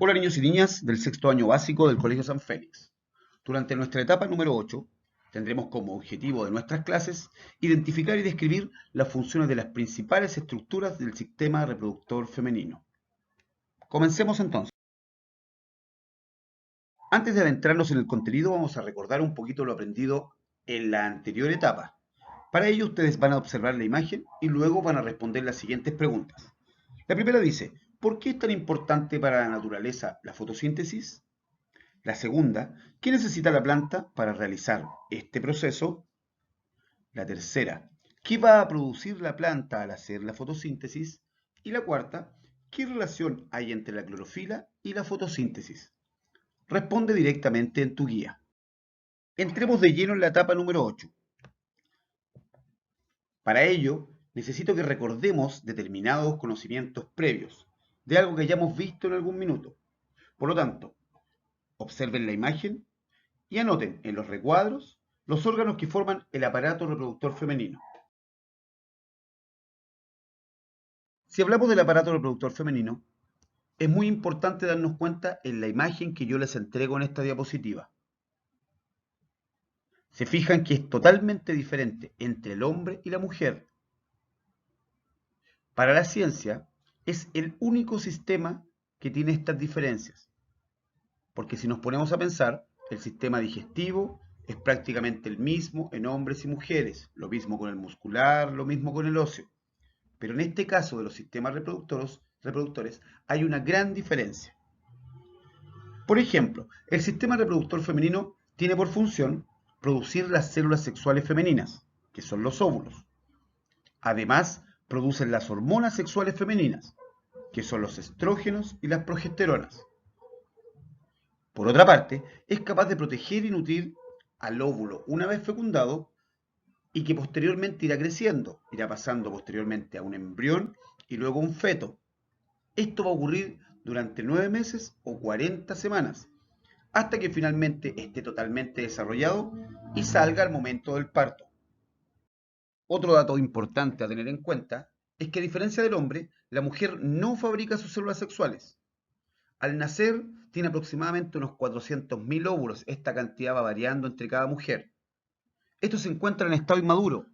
Hola niños y niñas del sexto año básico del Colegio San Félix. Durante nuestra etapa número 8, tendremos como objetivo de nuestras clases identificar y describir las funciones de las principales estructuras del sistema reproductor femenino. Comencemos entonces. Antes de adentrarnos en el contenido, vamos a recordar un poquito lo aprendido en la anterior etapa. Para ello, ustedes van a observar la imagen y luego van a responder las siguientes preguntas. La primera dice, ¿por qué es tan importante para la naturaleza la fotosíntesis? La segunda, ¿qué necesita la planta para realizar este proceso? La tercera, ¿qué va a producir la planta al hacer la fotosíntesis? Y la cuarta, ¿qué relación hay entre la clorofila y la fotosíntesis? Responde directamente en tu guía. Entremos de lleno en la etapa número 8. Para ello, necesito que recordemos determinados conocimientos previos de algo que hayamos visto en algún minuto. Por lo tanto, observen la imagen y anoten en los recuadros los órganos que forman el aparato reproductor femenino. Si hablamos del aparato reproductor femenino, es muy importante darnos cuenta en la imagen que yo les entrego en esta diapositiva. Se fijan que es totalmente diferente entre el hombre y la mujer. Para la ciencia, es el único sistema que tiene estas diferencias. Porque si nos ponemos a pensar, el sistema digestivo es prácticamente el mismo en hombres y mujeres, lo mismo con el muscular, lo mismo con el óseo. Pero en este caso de los sistemas reproductores hay una gran diferencia. Por ejemplo, el sistema reproductor femenino tiene por función producir las células sexuales femeninas, que son los óvulos. Además, producen las hormonas sexuales femeninas, que son los estrógenos y las progesteronas. Por otra parte, es capaz de proteger y nutrir al óvulo una vez fecundado y que posteriormente irá creciendo, irá pasando posteriormente a un embrión y luego a un feto. Esto va a ocurrir durante 9 meses o 40 semanas, hasta que finalmente esté totalmente desarrollado y salga al momento del parto. Otro dato importante a tener en cuenta es que a diferencia del hombre, la mujer no fabrica sus células sexuales. Al nacer tiene aproximadamente unos 400.000 óvulos, esta cantidad va variando entre cada mujer. Estos se encuentran en estado inmaduro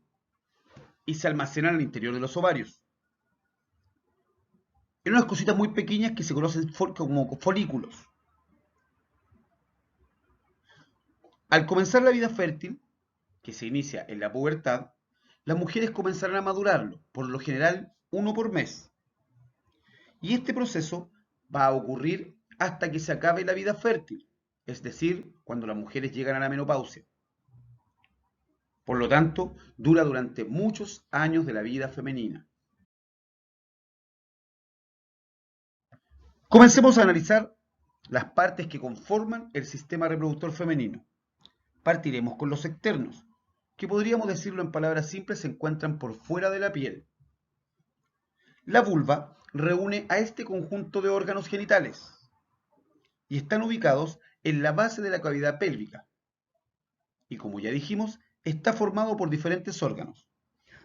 y se almacenan al interior de los ovarios, en unas cositas muy pequeñas que se conocen como folículos. Al comenzar la vida fértil, que se inicia en la pubertad, las mujeres comenzarán a madurarlo, por lo general uno por mes. Y este proceso va a ocurrir hasta que se acabe la vida fértil, es decir, cuando las mujeres llegan a la menopausia. Por lo tanto, dura durante muchos años de la vida femenina. Comencemos a analizar las partes que conforman el sistema reproductor femenino. Partiremos con los externos, que podríamos decirlo en palabras simples se encuentran por fuera de la piel. La vulva reúne a este conjunto de órganos genitales y están ubicados en la base de la cavidad pélvica. Y como ya dijimos, está formado por diferentes órganos.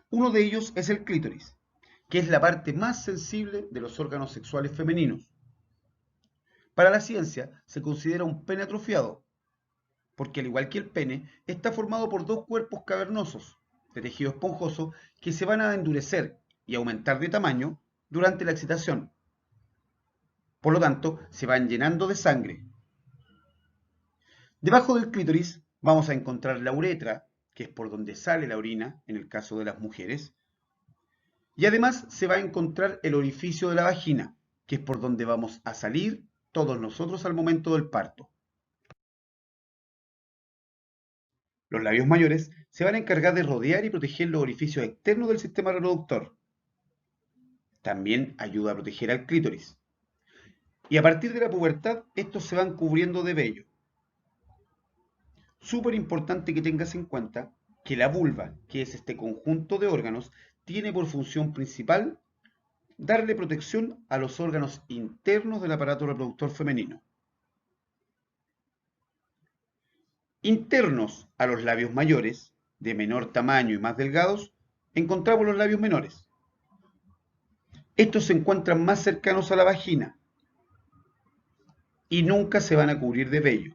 Uno de ellos es el clítoris, que es la parte más sensible de los órganos sexuales femeninos. Para la ciencia se considera un pene atrofiado, porque al igual que el pene, está formado por dos cuerpos cavernosos de tejido esponjoso que se van a endurecer y aumentar de tamaño durante la excitación. Por lo tanto, se van llenando de sangre. Debajo del clítoris vamos a encontrar la uretra, que es por donde sale la orina en el caso de las mujeres, y además se va a encontrar el orificio de la vagina, que es por donde vamos a salir todos nosotros al momento del parto. Los labios mayores se van a encargar de rodear y proteger los orificios externos del sistema reproductor. También ayuda a proteger al clítoris. Y a partir de la pubertad, estos se van cubriendo de vello. Súper importante que tengas en cuenta que la vulva, que es este conjunto de órganos, tiene por función principal darle protección a los órganos internos del aparato reproductor femenino. Internos a los labios mayores, de menor tamaño y más delgados, encontramos los labios menores. Estos se encuentran más cercanos a la vagina. y nunca se van a cubrir de vello.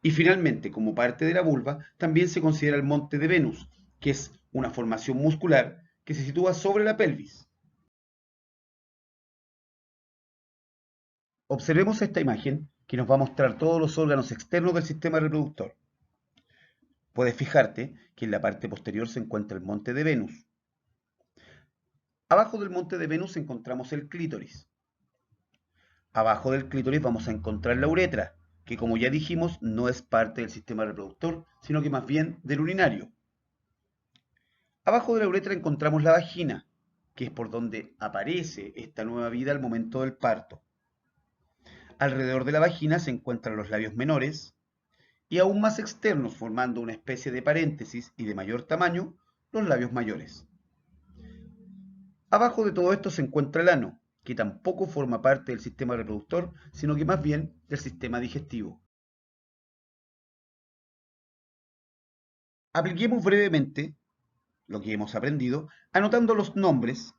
Y finalmente, como parte de la vulva, también se considera el monte de Venus, que es una formación muscular que se sitúa sobre la pelvis. Observemos esta imagen que nos va a mostrar todos los órganos externos del sistema reproductor. Puedes fijarte que en la parte posterior se encuentra el monte de Venus. Abajo del monte de Venus encontramos el clítoris. Abajo del clítoris vamos a encontrar la uretra, que como ya dijimos no es parte del sistema reproductor, sino que más bien del urinario. Abajo de la uretra encontramos la vagina, que es por donde aparece esta nueva vida al momento del parto. Alrededor de la vagina se encuentran los labios menores y aún más externos, formando una especie de paréntesis y de mayor tamaño, los labios mayores. Abajo de todo esto se encuentra el ano, que tampoco forma parte del sistema reproductor, sino que más bien del sistema digestivo. Apliquemos brevemente lo que hemos aprendido, anotando los nombres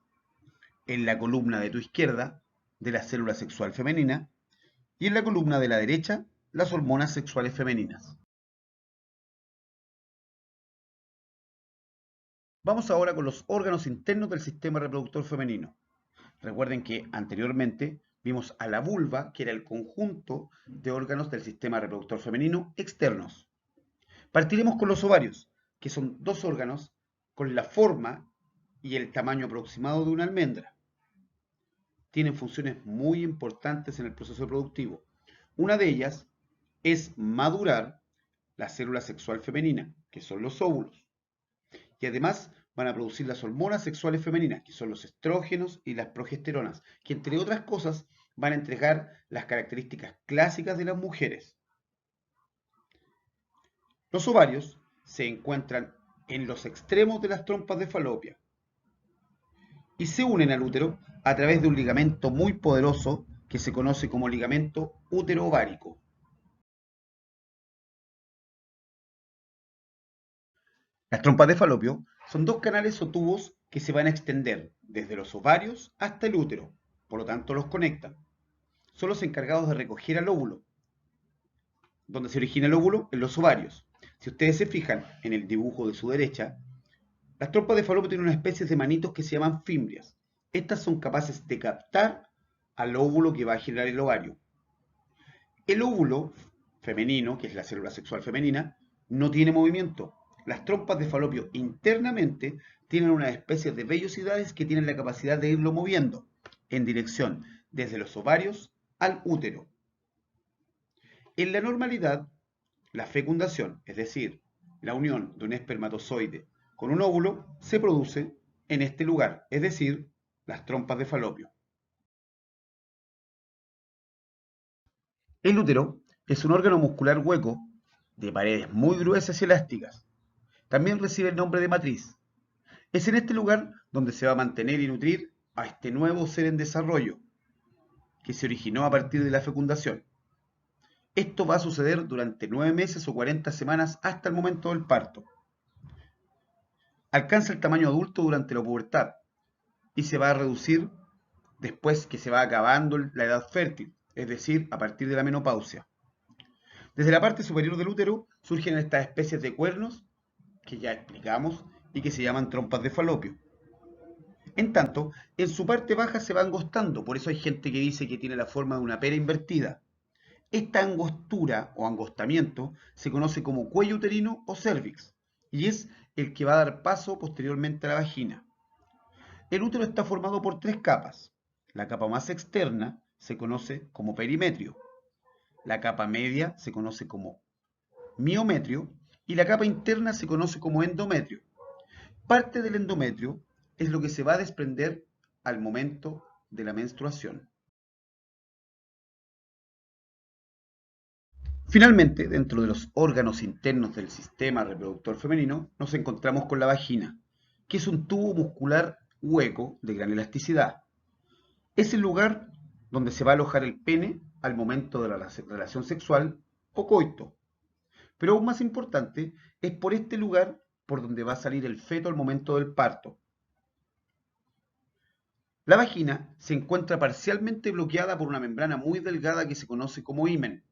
en la columna de tu izquierda de la célula sexual femenina y en la columna de la derecha las hormonas sexuales femeninas. Vamos ahora con los órganos internos del sistema reproductor femenino. Recuerden que anteriormente vimos a la vulva, que era el conjunto de órganos del sistema reproductor femenino externos. Partiremos con los ovarios, que son dos órganos con la forma y el tamaño aproximado de una almendra. Tienen funciones muy importantes en el proceso reproductivo. Una de ellas es madurar la célula sexual femenina, que son los óvulos. Y además van a producir las hormonas sexuales femeninas, que son los estrógenos y las progesteronas, que entre otras cosas van a entregar las características clásicas de las mujeres. Los ovarios se encuentran en los extremos de las trompas de Falopia y se unen al útero a través de un ligamento muy poderoso que se conoce como ligamento útero-ovárico. Las trompas de Falopio son dos canales o tubos que se van a extender desde los ovarios hasta el útero, por lo tanto los conectan. Son los encargados de recoger al óvulo. Donde se origina el óvulo, en los ovarios. Si ustedes se fijan en el dibujo de su derecha, las trompas de Falopio tienen una especie de manitos que se llaman fimbrias. Estas son capaces de captar al óvulo que va a generar el ovario. El óvulo femenino, que es la célula sexual femenina, no tiene movimiento. Las trompas de Falopio internamente tienen una especie de vellosidades que tienen la capacidad de irlo moviendo en dirección desde los ovarios al útero. En la normalidad, la fecundación, es decir, la unión de un espermatozoide con un óvulo, se produce en este lugar, es decir, las trompas de Falopio. El útero es un órgano muscular hueco de paredes muy gruesas y elásticas. También recibe el nombre de matriz. Es en este lugar donde se va a mantener y nutrir a este nuevo ser en desarrollo, que se originó a partir de la fecundación. Esto va a suceder durante 9 meses o 40 semanas hasta el momento del parto. Alcanza el tamaño adulto durante la pubertad y se va a reducir después que se va acabando la edad fértil, es decir, a partir de la menopausia. Desde la parte superior del útero surgen estas especies de cuernos que ya explicamos y que se llaman trompas de Falopio. En tanto, en su parte baja se va angostando, por eso hay gente que dice que tiene la forma de una pera invertida. Esta angostura o angostamiento se conoce como cuello uterino o cervix y es el que va a dar paso posteriormente a la vagina. El útero está formado por tres capas. La capa más externa se conoce como perimetrio, la capa media se conoce como miometrio y la capa interna se conoce como endometrio. Parte del endometrio es lo que se va a desprender al momento de la menstruación. Finalmente, dentro de los órganos internos del sistema reproductor femenino, nos encontramos con la vagina, que es un tubo muscular hueco de gran elasticidad. Es el lugar donde se va a alojar el pene al momento de la relación sexual o coito. Pero aún más importante, es por este lugar por donde va a salir el feto al momento del parto. La vagina se encuentra parcialmente bloqueada por una membrana muy delgada que se conoce como himen.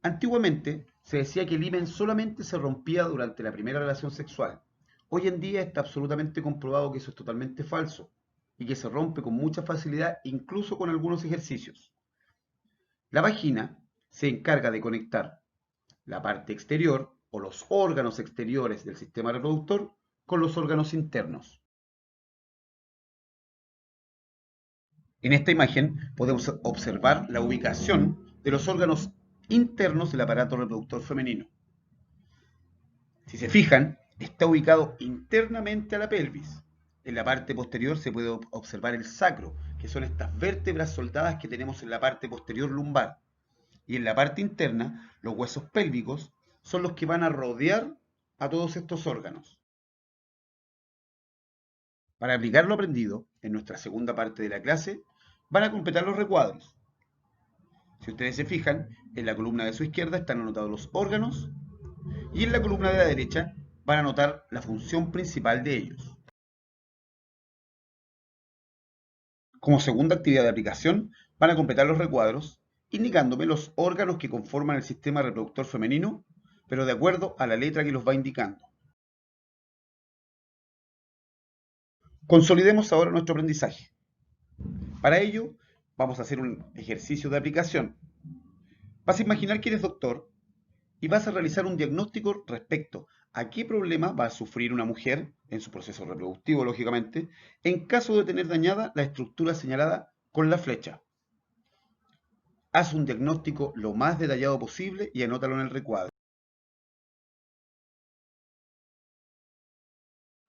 Antiguamente se decía que el himen solamente se rompía durante la primera relación sexual. Hoy en día está absolutamente comprobado que eso es totalmente falso y que se rompe con mucha facilidad, incluso con algunos ejercicios. La vagina se encarga de conectar la parte exterior o los órganos exteriores del sistema reproductor con los órganos internos. En esta imagen podemos observar la ubicación de los órganos internos del aparato reproductor femenino. Si se fijan, está ubicado internamente a la pelvis. En la parte posterior se puede observar el sacro, que son estas vértebras soldadas que tenemos en la parte posterior lumbar. Y en la parte interna, los huesos pélvicos son los que van a rodear a todos estos órganos. Para aplicar lo aprendido, en nuestra segunda parte de la clase, van a completar los recuadros. Si ustedes se fijan, en la columna de su izquierda están anotados los órganos y en la columna de la derecha van a anotar la función principal de ellos. Como segunda actividad de aplicación, van a completar los recuadros indicándome los órganos que conforman el sistema reproductor femenino, pero de acuerdo a la letra que los va indicando. Consolidemos ahora nuestro aprendizaje. Para ello, vamos a hacer un ejercicio de aplicación. Vas a imaginar que eres doctor y vas a realizar un diagnóstico respecto a qué problema va a sufrir una mujer en su proceso reproductivo, lógicamente, en caso de tener dañada la estructura señalada con la flecha. Haz un diagnóstico lo más detallado posible y anótalo en el recuadro.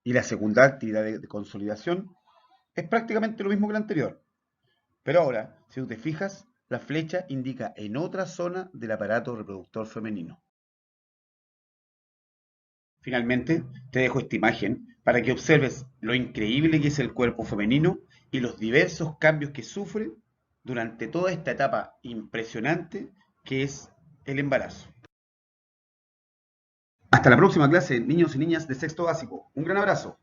Y la segunda actividad de consolidación es prácticamente lo mismo que la anterior. Pero ahora, si tú te fijas, la flecha indica en otra zona del aparato reproductor femenino. Finalmente, te dejo esta imagen para que observes lo increíble que es el cuerpo femenino y los diversos cambios que sufre durante toda esta etapa impresionante que es el embarazo. Hasta la próxima clase, niños y niñas de sexto básico. Un gran abrazo.